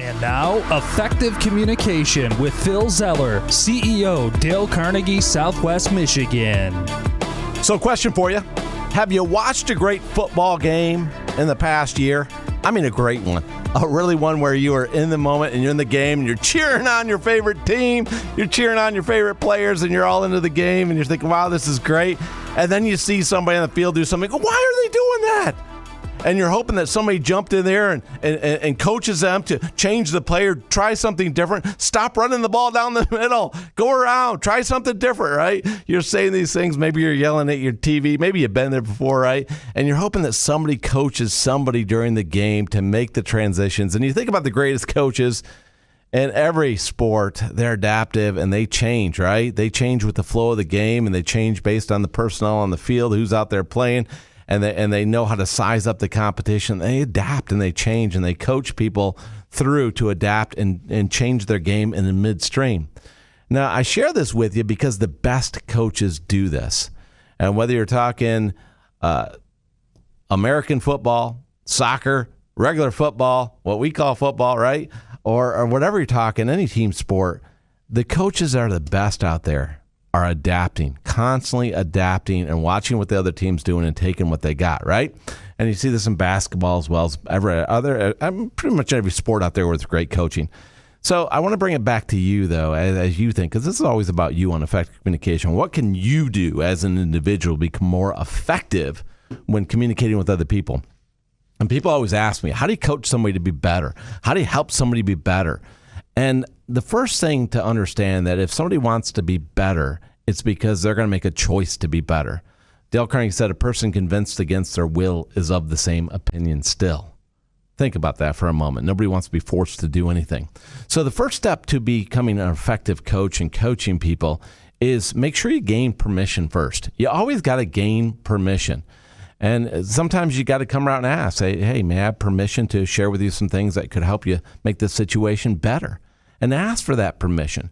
And now, Effective Communication with Phil Zeller, CEO, Dale Carnegie, Southwest Michigan. So, question for you. Have you watched a great football game in the past year? I mean, a great one. A really one where you are in the moment and you're in the game and you're cheering on your favorite team, you're cheering on your favorite players, and you're all into the game and you're thinking, wow, this is great. And then you see somebody on the field do something, why are they doing that? And you're hoping that somebody jumped in there and coaches them to change the play or try something different. Stop running the ball down the middle. Go around. Try something different, right? You're saying these things. Maybe you're yelling at your TV. Maybe you've been there before, right? And you're hoping that somebody coaches somebody during the game to make the transitions. And you think about the greatest coaches in every sport, they're adaptive and they change, right? They change with the flow of the game and they change based on the personnel on the field, who's out there playing. And they know how to size up the competition. They adapt and they change and they coach people through to adapt and change their game in the midstream. Now, I share this with you because the best coaches do this. And whether you're talking American football, soccer, regular football, what we call football, right? Or whatever you're talking, any team sport, the coaches are the best out there. Are adapting, constantly adapting and watching what the other team's doing and taking what they got, right? And you see this in basketball as well as pretty much every sport out there with great coaching. So I want to bring it back to you, though, as you think, because this is always about you on effective communication. What can you do as an individual to become more effective when communicating with other people? And people always ask me, how do you coach somebody to be better? How do you help somebody be better? And the first thing to understand that if somebody wants to be better, it's because they're going to make a choice to be better. Dale Carnegie said, a person convinced against their will is of the same opinion still. Think about that for a moment. Nobody wants to be forced to do anything. So the first step to becoming an effective coach and coaching people is make sure you gain permission first. You always got to gain permission. And sometimes you got to come around and ask, say, hey, may I have permission to share with you some things that could help you make this situation better? And ask for that permission.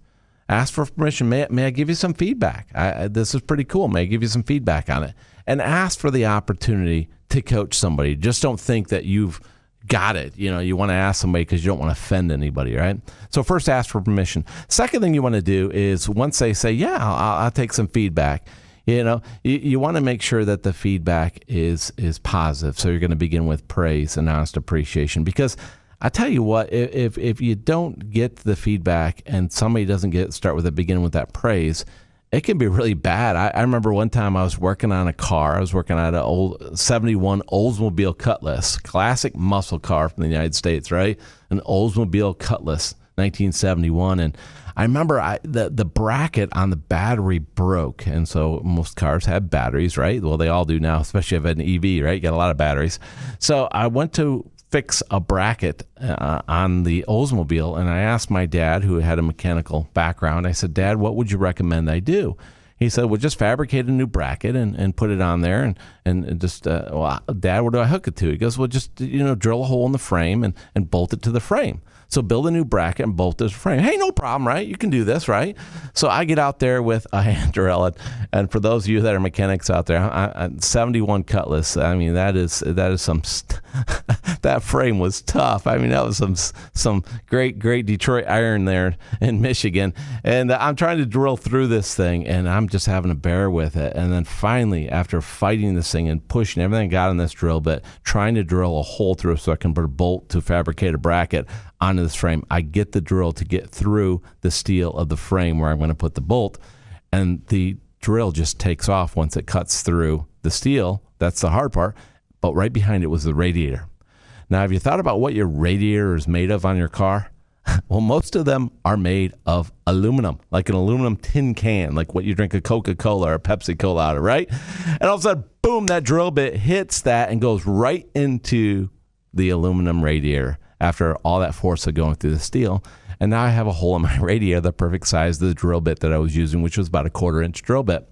Ask for permission. May I give you some feedback? This is pretty cool. May I give you some feedback on it? And ask for the opportunity to coach somebody. Just don't think that you've got it. You want to ask somebody because you don't want to offend anybody, right? So first, ask for permission. Second thing you want to do is once they say, yeah, I'll take some feedback, you want to make sure that the feedback is positive. So you're going to begin with praise and honest appreciation, because I tell you what, if you don't get the feedback and somebody doesn't start with beginning with that praise, it can be really bad. I remember one time I was working on a car. I was working on an old 71 Oldsmobile Cutlass, classic muscle car from the United States, right? An Oldsmobile Cutlass, 1971. And I remember the bracket on the battery broke. And so most cars have batteries, right? Well, they all do now, especially if you have an EV, right? You got a lot of batteries. So I went to fix a bracket on the Oldsmobile, and I asked my dad, who had a mechanical background, I said, Dad, what would you recommend I do? He said, well, just fabricate a new bracket and put it on there and just, well, Dad, where do I hook it to? He goes, well, just, drill a hole in the frame and bolt it to the frame. So build a new bracket and bolt this frame. Hey, no problem, right? You can do this, right? So I get out there with a hand drill, and for those of you that are mechanics out there, 71 Cutlass. I mean, that is some. That frame was tough. I mean, that was some great Detroit iron there in Michigan, and I'm trying to drill through this thing, and I'm just having to bear with it. And then finally, after fighting this thing and pushing everything I got on this drill bit, trying to drill a hole through so I can put a bolt to fabricate a bracket onto this frame, I get the drill to get through the steel of the frame where I'm going to put the bolt, and the drill just takes off once it cuts through the steel. That's the hard part, but right behind it was the radiator. Now, have you thought about what your radiator is made of on your car? Well, most of them are made of aluminum, like an aluminum tin can, like what you drink a Coca-Cola or a Pepsi-Cola out of, right? And all of a sudden, boom, that drill bit hits that and goes right into the aluminum radiator after all that force of going through the steel. And now I have a hole in my radiator, the perfect size of the drill bit that I was using, which was about a 1/4-inch drill bit.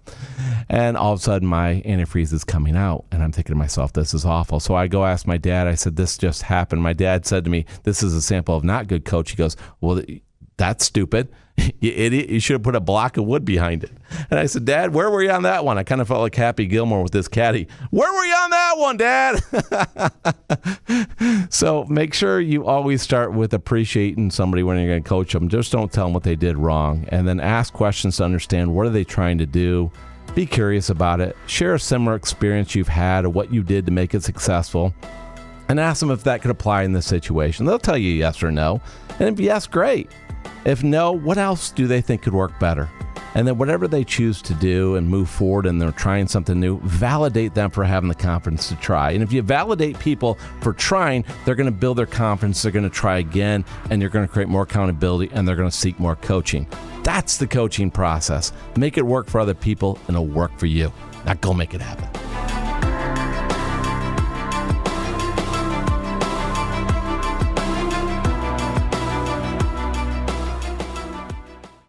And all of a sudden, my antifreeze is coming out. And I'm thinking to myself, this is awful. So I go ask my dad. I said, this just happened. My dad said to me, this is a sample of not good coach. He goes, well, That's stupid. You idiot. You should have put a block of wood behind it. And I said, Dad, where were you on that one? I kind of felt like Happy Gilmore with this caddy. Where were you on that one, Dad? So make sure you always start with appreciating somebody when you're going to coach them. Just don't tell them what they did wrong. And then ask questions to understand what are they trying to do. Be curious about it. Share a similar experience you've had or what you did to make it successful. And ask them if that could apply in this situation. They'll tell you yes or no. And if yes, great. If no, what else do they think could work better? And then whatever they choose to do and move forward and they're trying something new, validate them for having the confidence to try. And if you validate people for trying, they're going to build their confidence, they're going to try again, and you're going to create more accountability, and they're going to seek more coaching. That's the coaching process. Make it work for other people, and it'll work for you. Now go make it happen.